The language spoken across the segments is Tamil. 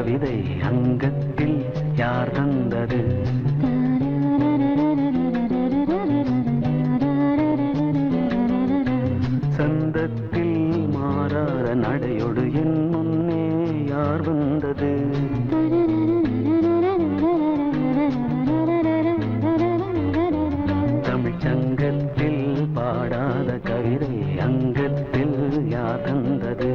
கவிதை அங்கத்தில் யார் தந்தது? சந்தத்தில் மாறாத நடையோடு என் முன்னே யார் வந்தது? தமிழ்ச்சங்கத்தில் பாடாத கவிதை அங்கத்தில் யார் தந்தது?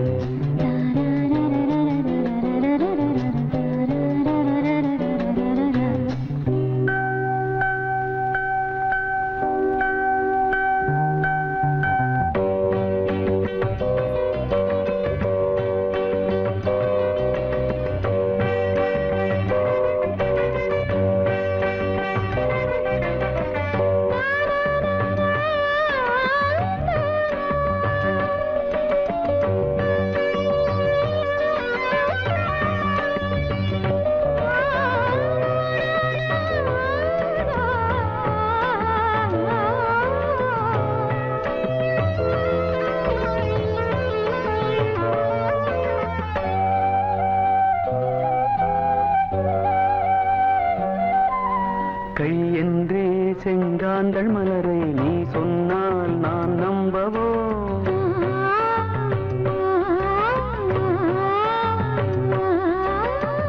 கை என்றே செங்காந்தள் மலரை நீ சொன்னால் நான் நம்பவோ?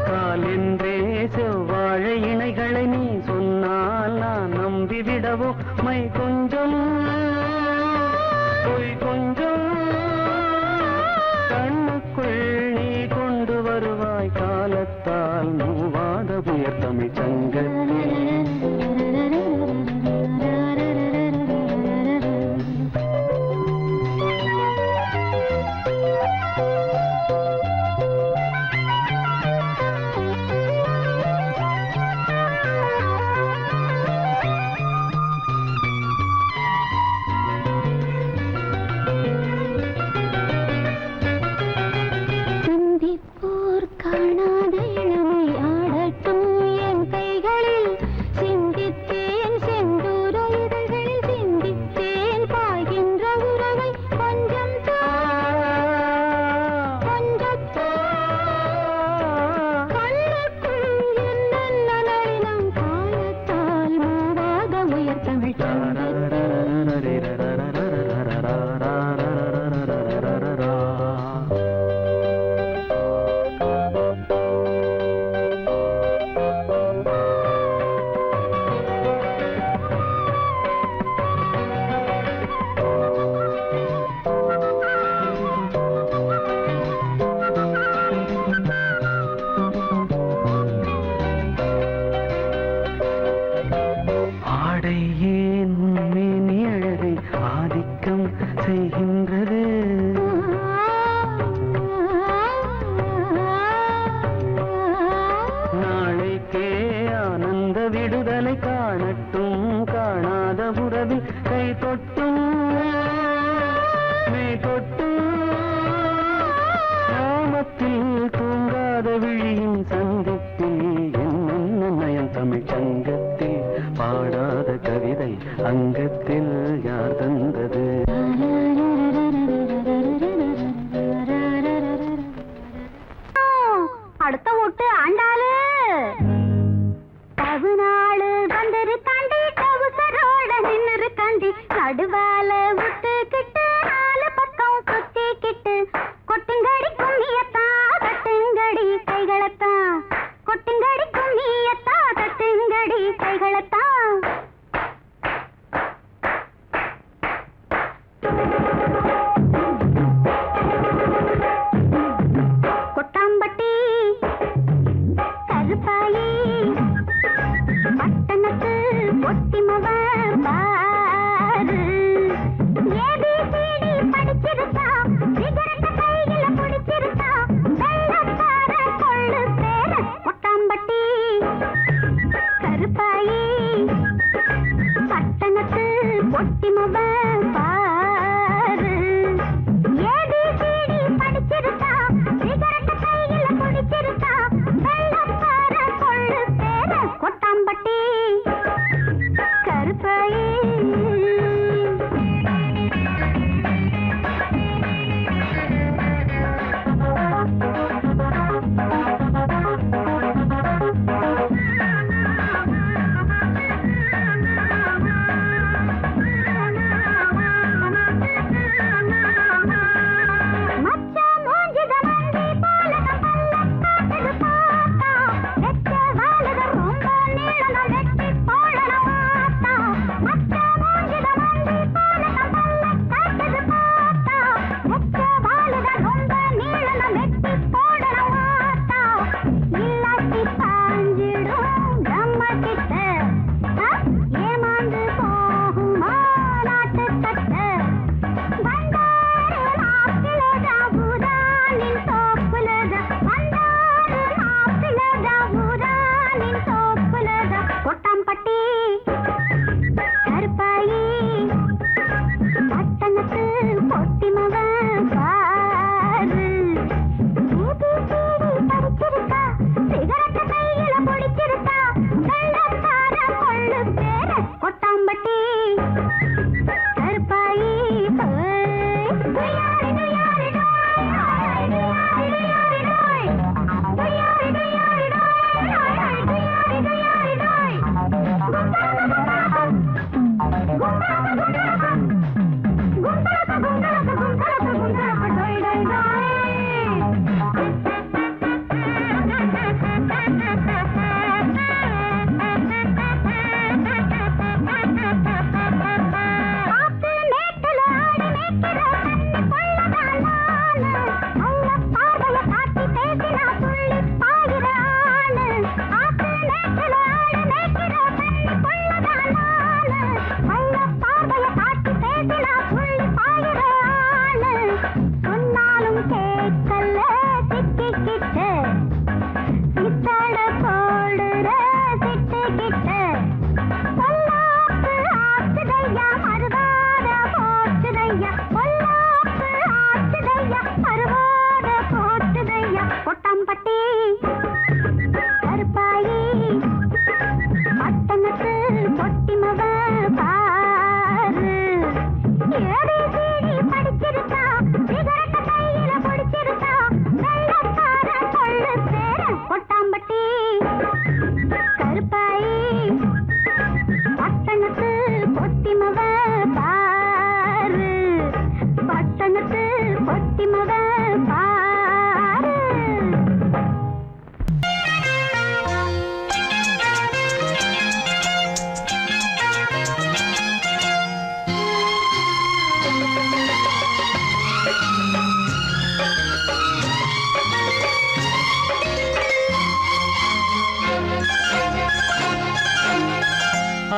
கால் என்றே செவ்வாழை இணைகளை நீ சொன்னால் நான் நம்பிவிடவோ? மை கொஞ்சம் பொய் கொஞ்சம் கண்ணுக்குள் நீ கொண்டு வருவாய் காலத்தால் மூவாத புயர் தமிழ் சங்கத்தில். செய்கின்றது நாளைக்கே ஆனந்த விடுதலை காணட்டும் காணாத உறவில் கை தொட்டும் மெய் தொட்டும் கிராமத்தில் தூங்காத விழியின் சந்திப்பில் என்ன நயம் தமிழ் சங்கத்தில் பாடாத கவிதை அங்கத்தில் யார் தந்தது? அடுத்த ஓட்டு ஆண்டாளு தவுநாளு வந்திருக்காண்டி கவுசரோட நின்னுருக்காண்டி நடுவால விட்டுக்கிட்டு நாலு பக்கம் சுத்திக்கிட்டு கொட்டுங்கடி கும்மியத்தா தட்டுங்கடி கைகளத்தா கொட்டுங்கடி கும்மியத்தா தட்டுங்கடி கைகளத்தா கொட்டாம்பட்டி கருப்பாயி பட்டணத்து ஒட்டிமவ பாரு ஏபிசிடி படிச்சிருக்கா சிகரெட் கையில பிடிச்சிருக்கா வெள்ளக்கார கொள்ளு பேர கொட்டாம்பட்டி கருப்பாயி பட்டணத்து ஒட்டிமவ பாரு ஏபிசிடி படிச்சிருக்கா சிகரெட் கையில பிடிச்சிருக்கா வெள்ளக்கார கொள்ளு பேர கொட்டாம்பட்டி கருப்பாயி கொள்ளு பேர கொட்டாம்பட்டி கருப்பாயி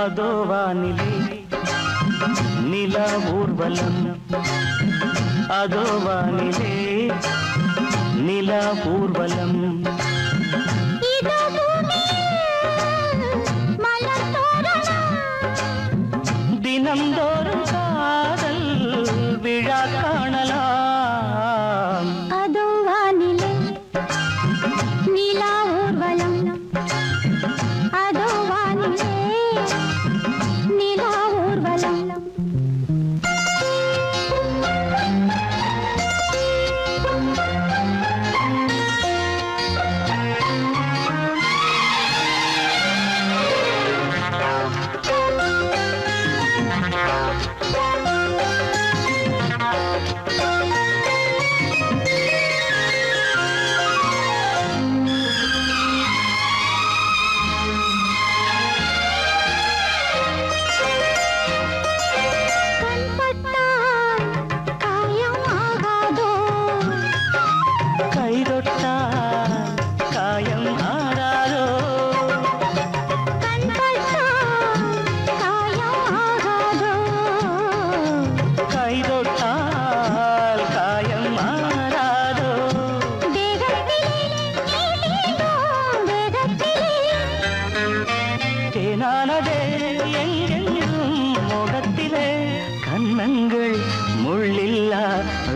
அதோ வானிலே நிலா ஊர்வலம் அதோ வானிலே நிலா ஊர்வலம் தினந்தோறும் காதல் விழா காணலாம் அதோ வானிலே நிலா ஊர்வலம் அதோ வானிலே நிலா ஊர்வலம்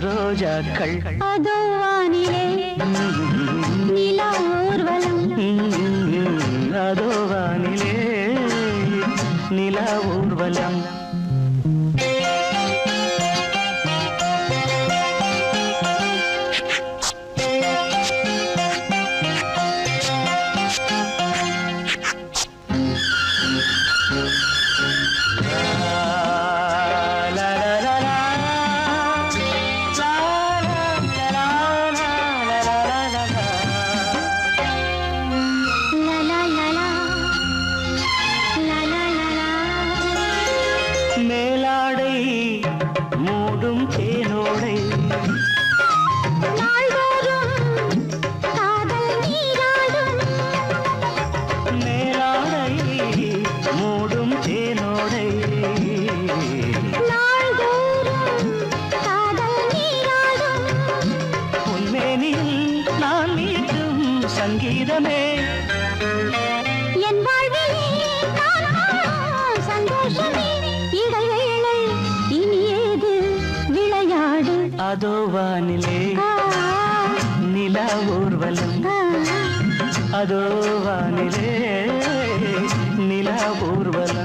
ரோஜாக்கள் அதோ வானிலே நிலா ஊர்வலம் அதோ வானிலே நிலா ஊர்வலம் மேலாடை மூடும் தேனோடை மேலாடை மூடும் தேனோடை உன்மேனில் நான் மீட்டும் சங்கீதமே என் வாழ்விலே சந்தோஷமே இடைவேளை இனியேது விளையாடு அதோ வானிலே நிலா ஊர்வலம் அதோ வானிலே நிலா ஊர்வலம்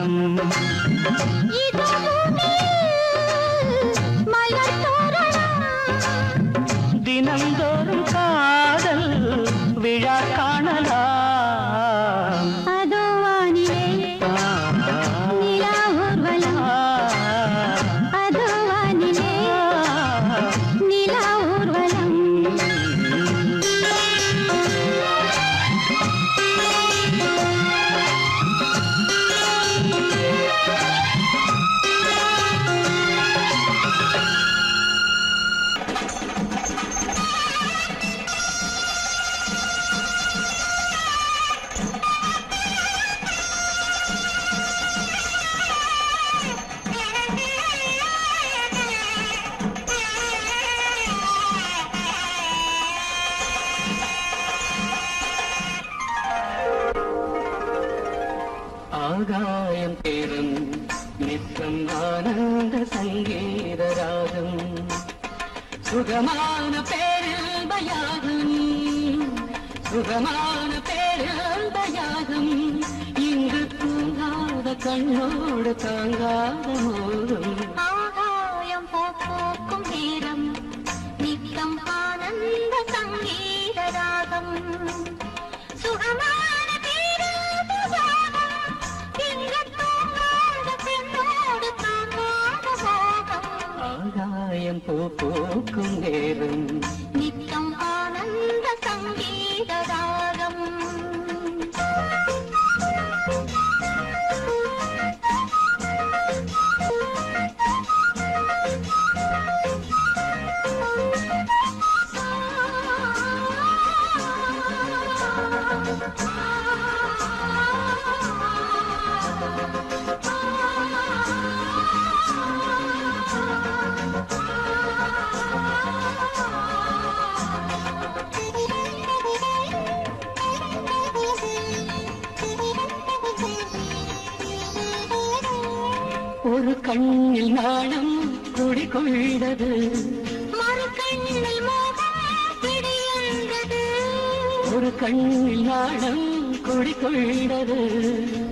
சுகமான பேரல்பயாகும் சுகமான பேரல்பயாகும் இங்கு தூங்காத கண்ணோடு தாங்காத மோகம் ஆகாயம் போக்கும் நேரம் நித்தம் ஆனந்த சங்கீத ராகம் சுகமான பேரல்பயாகும் இங்கு தூங்காத பெண்ணோடு தாங்காத மோகம் ஆகாயம் போக்கும் நேரம் நித்தம் ஆனந்த சங்கீத ராகம் ஒரு கண்ணில் நாணம் குடிகொண்டது மறு கண்ணில் மோகம் பிடியந்தது ஒரு கண்ணில் நாணம் குடிகொண்டது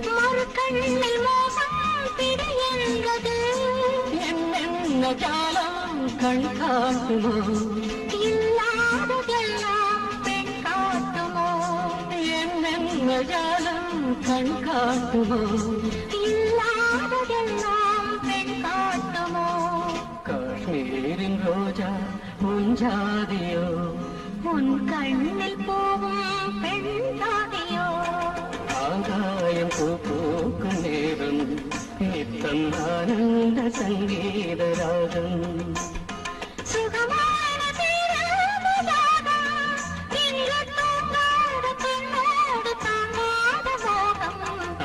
மறு கண்ணில் மோகம் பிடியந்தது என்ன ஜாலம் கண் காட்டுமோ இல்லாததெல்லாம் பெண் காட்டுமோ என்ன ஜாலம் கண் காட்டுமோ இல்லாததெல்லாம் பெண் காட்டுமோ காஷ்மீரின் ரோஜா முஞ்சாதியோ உன் கண்ணில் போகும் பெண் தாதியோ ஆகாயம் பூக்கும் நேரம் நித்தம் ஆனந்த சங்கீத ராகம் சுகமான பேரமுதாகம் இங்கு தூங்காத பெண்ணோடு தாங்காத மோகம்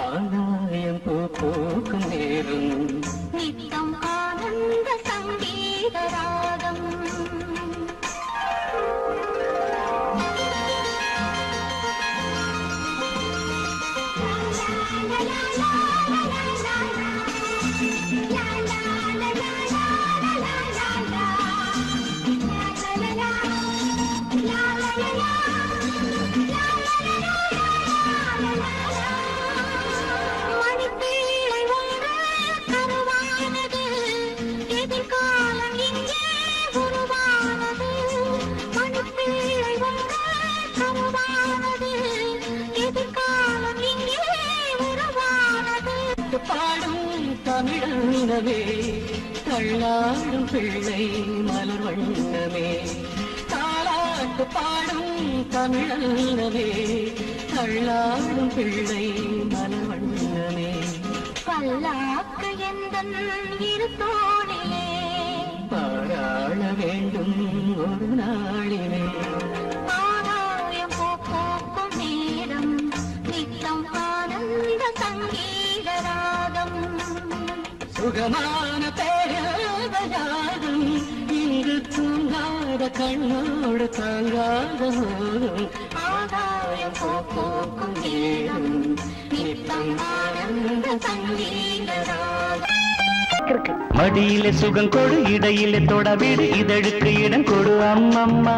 ஆகாயம் பூக்கும் நேரம் நித்தம் ஆனந்த சங்கீத ராகம் மணிப்பீழை ஒன்று கருவானது எதிர்காலம் இங்கே உருவானது மணிப்பீழை ஒன்று கருவானது எதிர்காலம் இங்கே உருவானது பாடும் தமிழனவே தள்ளாடும் பிள்ளை மலர் வண்ணமே தாளாட்டு பாடும் தமிழனவே தள்ளாடும் பிள்ளை மலர் வண்ணமே பல்லாக்கு எந்தன் இரு தோளிலே பாராள வேண்டும் ஒரு நாளிலே ஆகாயம் போக்கும் நேரம் நித்தம் ஆனந்த சங்கீத ராகம் சுகமான பேரவயாகும் இங்கு தூங்காத கண்ணோடு தாங்காத மோகம் ஆகாயம் போக்கும் நேரம் நித்தம் ஆனந்த சங்கீத ராகம் மடியிலே சுகம் கொடு இடையிலே தொடவிடு இதழுக்கு இடம் கொடு அம்மம்மா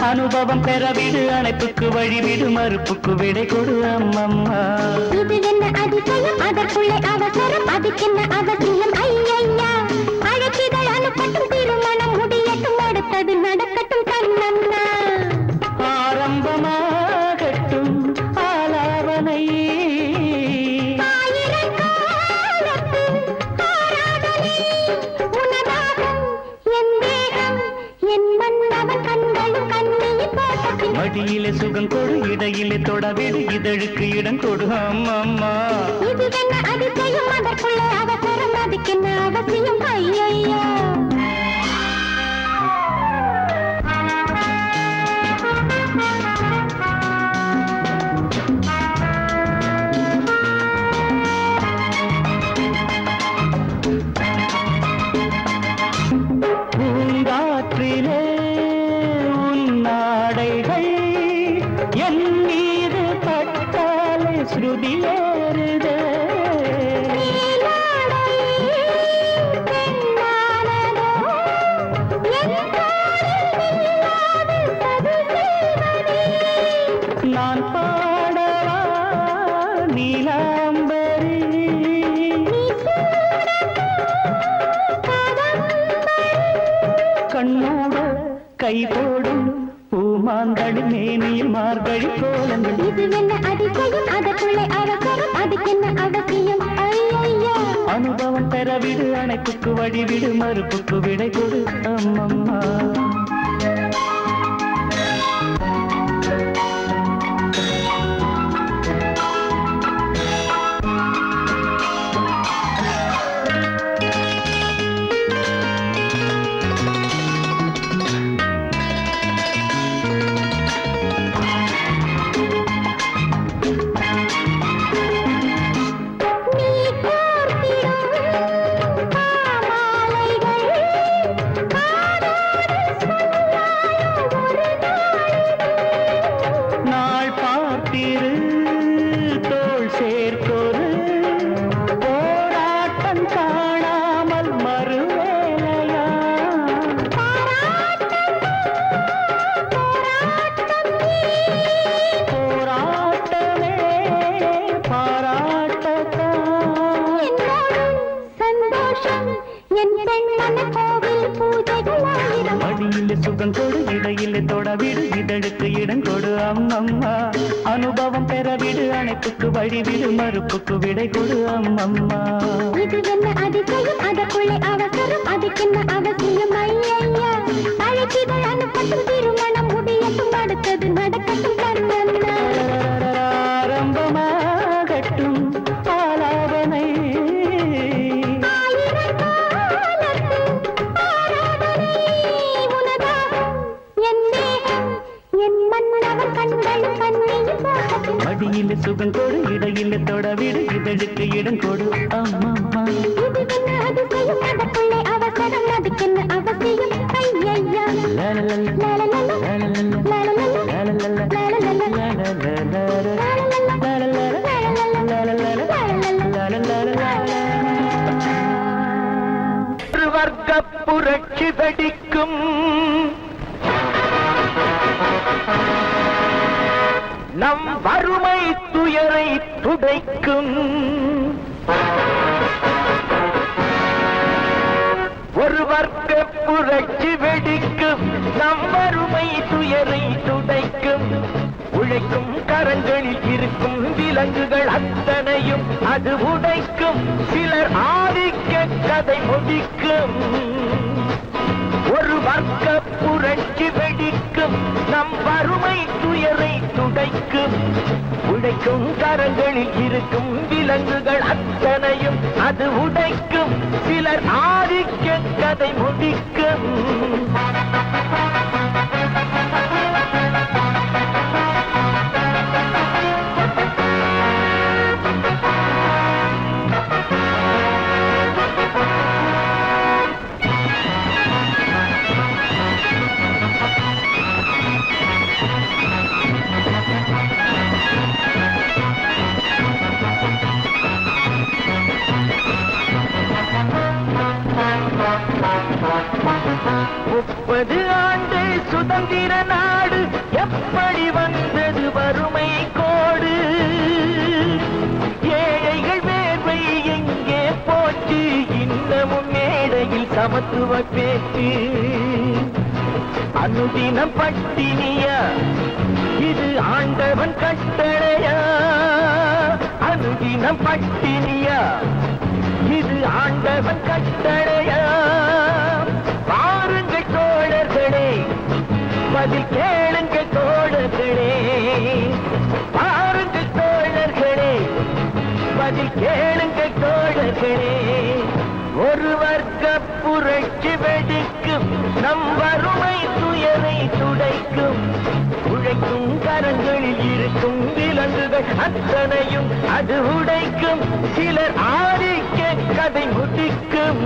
அனுபவம் பெறவிடு அணைப்புக்கு வழிவிடு மறுப்புக்கு விடை கொடு அம்மம்மா இது என்ன அதிசயம் அதற்குள்ளே அவசரம் அதுக்கென்ன அவசியம் ஐயையா அழைச்சிதழ் அனுப்பட்டும் திருமணம் முடியட்டும் அடுத்தது நடக்கட்டும் கண்ணம்மா ஆரம்பமாகட்டும் ஆலாவனை மடியிலே சுகம் கொடு இடையிலே தொடவிடு இதழுக்கு இடம் கொடு அம்மம்மா இது என்ன அதிசயம் அதற்குள்ளே அவசரம் அதுக்கென்ன அவசியம் ஐயையா பூங்காற்றிலே உன்னாடைகள் என் மீது பட்டாலே ஸ்ருதியேறுதே கை போடும் பூமாந்தளி மேனியில் மார்கழி கோலங்கள். இது என்ன அதிசயம், அதற்குள்ளே அவசரம், அதுக்கென்ன அவசியம்? ஐயா அனுபவம் பெறவிடு, அணைப்புக்கு வழிவிடு, மறுப்புக்கு விடை கொடு அம்மம்மா. மடியிலே சுகம் கொடு, இடையிலே தொடவிடு, இதழுக்கு இடம் கொடு அம்மம்மா. அனுபவம் பெறவிடு, அணைப்புக்கு வழிவிடு, மறுப்புக்கு விடை கொடு அம்மம்மா. இது என்ன அதிசயம், அதற்குள்ளே அவசரம், அதுக்கென்ன அவசியம்? ஐயா அழைக்கிதழ் அனுப்பட்டும், திருமணம் முடியட்டும், அடுத்தது நடக்கட்டும் கண்ணன்னா. ஆரம்பமாகட்டும் ஆலாபனை, மடியிலே சுகம் கொடு, இடையிலே தொடவிடு, இதழுக்கு இடம் கொடு அம்மம்மா. இது என்ன அதிசயம், அதற்குள்ளே அவசரம், அதுக்கென்ன அவசியம்? ஐயா வர்க்க புரட்சி வெடிக்கும், நம் வறுமை துயரை துடைக்கும். ஒரு வர்க்க புரட்சி வெடிக்கும், நம் வறுமை துயரை துடைக்கும். உழைக்கும் கரங்களில் இருக்கும் விலங்குகள் அத்தனையும் அது உடைக்கும். சிலர் ஆதிக்க கதை முடிக்கும். ஒரு வர்க்க புரட்சி வெடிக்கும், நம் வறுமை துயரை துடைக்கும். உழைக்கும் கரங்களில் இருக்கும் விலங்குகள் அத்தனையும் அது உடைக்கும். சிலர் ஆதிக்க கதை முடிக்கும். முப்பது ஆண்டு சுதந்திர நாடு எப்படி வந்தது வறுமை கோடு? ஏழைகள் வேர்வை எங்கே போச்சு? இன்னமும் மேடையில் சமத்துவ பேச்சு. அனுதினம் பட்டினியா, இது ஆண்டவன் கட்டளையா? அனுதினம் பட்டினியா, இது ஆண்டவன் கட்டளையா? பாருங்கள் தோழர்களே, பதில் கேளுங்கள் தோழர்களே. பாருங்கள் தோழர்களே, பதில் கேளுங்கள் தோழர்களே. ஒரு வர்க்க புரட்சி வெடிக்கும், நம் வறுமை துயரை துடைக்கும். உழைக்கும் கரங்களில் இருக்கும் விலங்குகள் அத்தனையும் அது உடைக்கும். சிலர் ஆதிக்க கதை முடிக்கும்.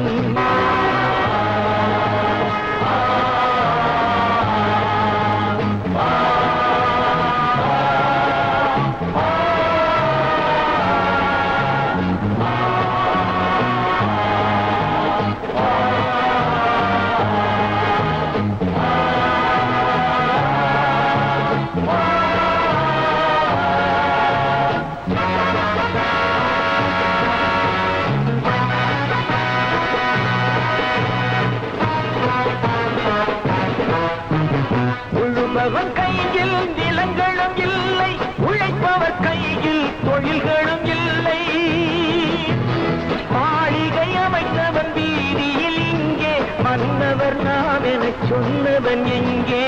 சொன்னவன் எங்கே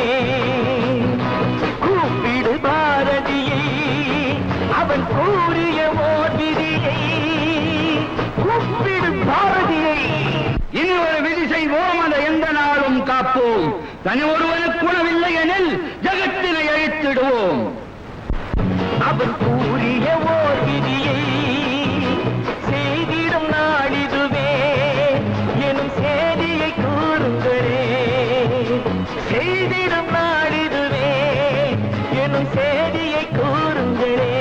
கூப்பிடு பாரதியை அவன் கூறிய ஓர் விதியை கூப்பிடு பாரதியை இனி ஒரு விதி செய்வோம் அதை எந்த நாளும் காப்போம் தனி ஒருவனுக்கு உணவில்லை எனில் ஜகத்தினை அழித்திடுவோம் அவன் கூறிய ஓர் விதியை செய்திடும் நாளிதுவே எனும் செய்தியை கூறுங்களே செய்திடும் நாளிதுவே எனும் செய்தியை கூறுங்களே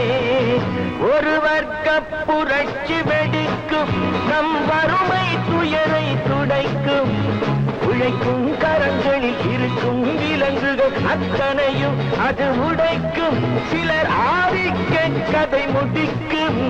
ஒரு வர்க்க புரட்சி வெடிக்கும் நம் வறுமை துயரை துடைக்கும் உழைக்கும் கரங்களில் இருக்கும் விலங்குகள் அத்தனையும் அது உடைக்கும் சிலர் ஆதிக்க கதை முடிக்கும்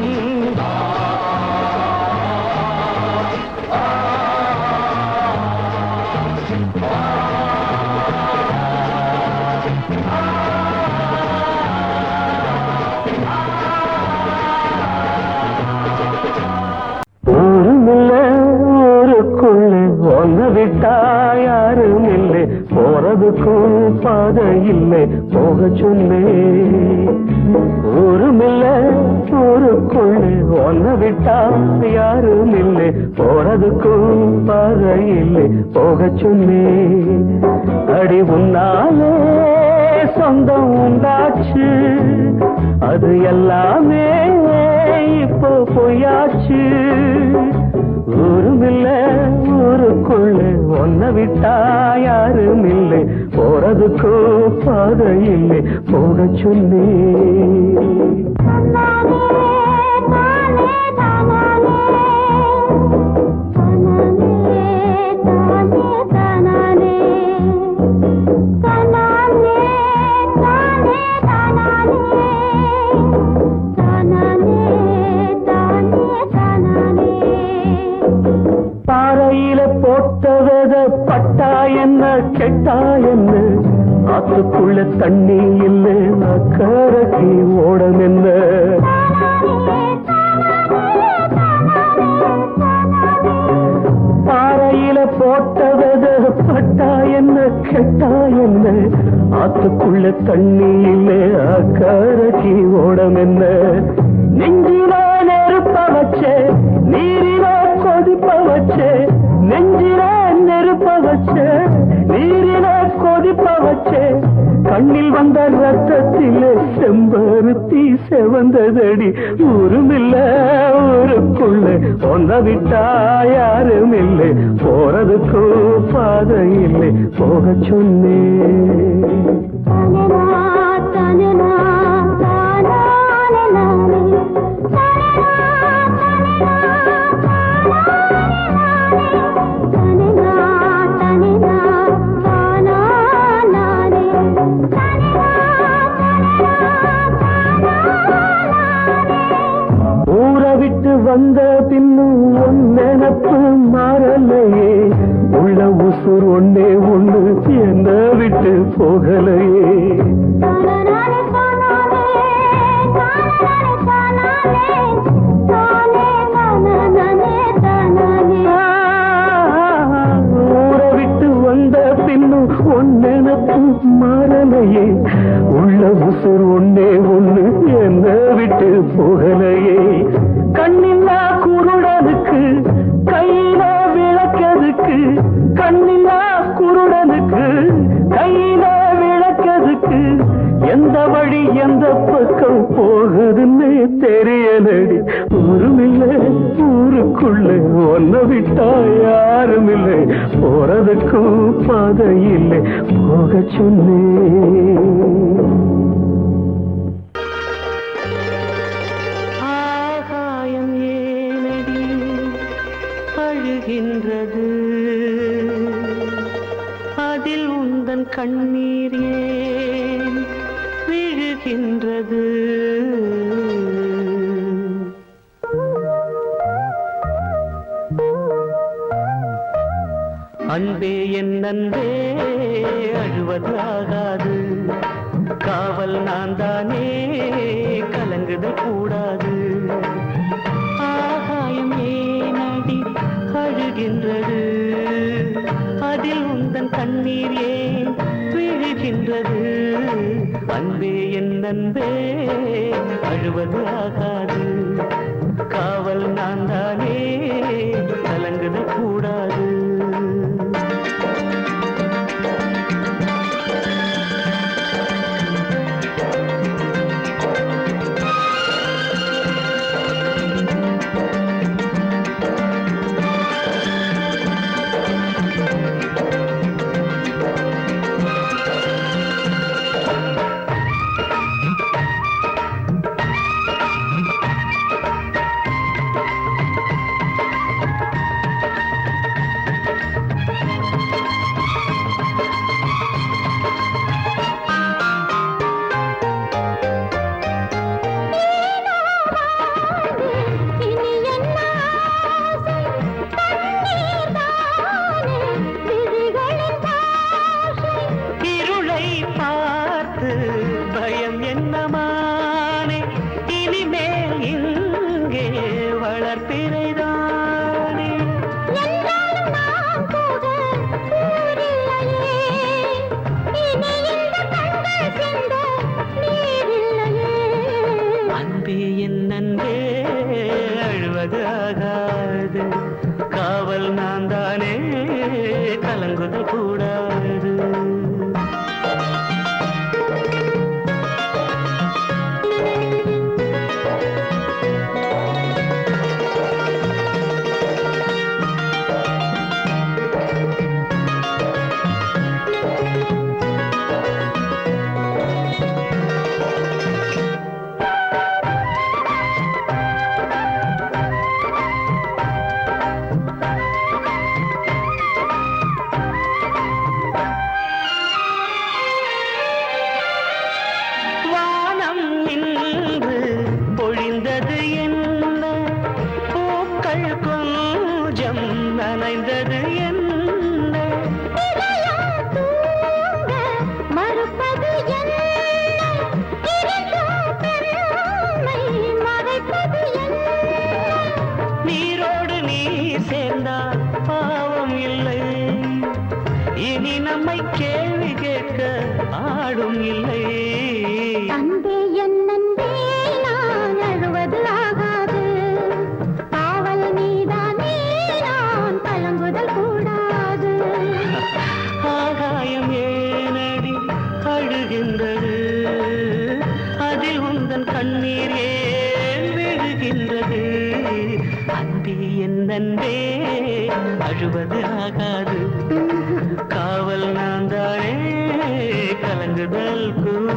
விட்டா யாரும் இல்லை போறதுக்கும் பாதை இல்லை போக சொன்னே ஊருமில்ல ஊருக்குள்ளே ஒன்ன விட்டா யாரும் இல்லை போறதுக்கும் பாதை இல்லை போக சொன்னே அடி உன்னாலே சொந்தம் உண்டாச்சு அது எல்லாமே இப்போ பொய்யாச்சு ஊருமில்ல ஊருக்குள்ளே ஒன்ன விட்டா யாரும் இல்லை போறதுக்கோ பாதை இல்லை போக சொன்னே பட்டா என்ன கெட்டா என்ன ஆத்துக்குள்ள தண்ணி இல்லை அக்கறைக்கு ஓடம் என்ன பாறையில போட்டவத பட்டா என்ன கெட்டா என்ன ஆத்துக்குள்ள தண்ணி இல்லை அக்கறைக்கு ஓடம் என்ன நெஞ்சிலா நெருப்ப வச்சே நீரிலா கொதிப்ப வச்சே நெஞ்சிலா நெருப்ப வச்சே நீரிலா கொதிப்ப வச்சே கண்ணில் வந்த ரத்தத்திலே செம்பருத்தி செவந்ததடி ஊருமில்ல ஊருக்குள்ள ஒன்ன விட்டா யாரும் இல்லை போறதுக்கு பாதை இல்லை போக சொன்னே வந்த பின்னும் ஒன் நினப்பு மாறலையே உள்ள உசுர் ஒன்னே ஒண்ணு என்ன விட்டு போகலையே ஊரை விட்டு வந்த பின்னும் ஒன் நினப்பு மாறலையே உள்ள உசுர் ஒன்னே ஒண்ணு என்ன விட்டு போகலையே கண்ணில்லா குருடனுக்கு கையில விளக்கதுக்கு கண்ணில்லா குருடனுக்கு கையில விளக்கதுக்கு எந்த வழி எந்த பக்கம் போகுதுன்னு தெரியலடி ஊருமில்லை ஊருக்குள்ள ஒன்ன விட்டா யாரும் இல்லை போறதுக்கும் பாதை இல்லை போக சொன்னே அதில் உந்தன் கண்ணீர் ஏன் விழுகின்றது அன்பே என் அன்பே அழுவதாகாது காவல் நான் தானே கலங்குதல் கூடாது ஆகாயம் ஏனடி அழுகின்றது அதில் உந்தன் கண் கண்ணீர் ஏன் விழுகின்றது அன்பே என் அன்பே அழுவது ஆகாது காவல் நான் தானே கலங்குத கூடாது இனி என்ன ஆசை கண்ணீர் தானே விழிகளின் பாஷை இருளை பார்த்து பயம் என்னமானே இனிமேல் இங்கே வளர்ப்பிறைதானே என்றாலும் நாம் கூட ஊரில்லையே இனி இந்த கண்கள் சிந்த நீரில்லையே அன்பே என் அன்பே அழுவது ஆகாது காவல் நான் தானே கலங்குதல் கூடாது வானம் இன்று பொழிந்தது என்ன பூக்கள் கொஞ்சம் நனைந்தது என்ன இதயம் தூங்க மறுப்பது என்ன இருந்தும் பெருமை மறைப்பது என்ன நீரோடு நீர் சேர்ந்தால் பாவம் இல்லை இனி நம்மை கேள்வி கேட்க ஆடும் இல்லை அன்பே என் அன்பே நான் அழுவது ஆகாது காவல் நீதானே நான் கலங்குதல் கூடாது ஆகாயம் ஏனடி அழுகின்றது அதில் உந்தன் கண்ணீர் ஏன் விழுகின்றது அன்பே என் அன்பே அழுவது ஆகாது காவல் நான் தானே கலங்குதல் கூடாது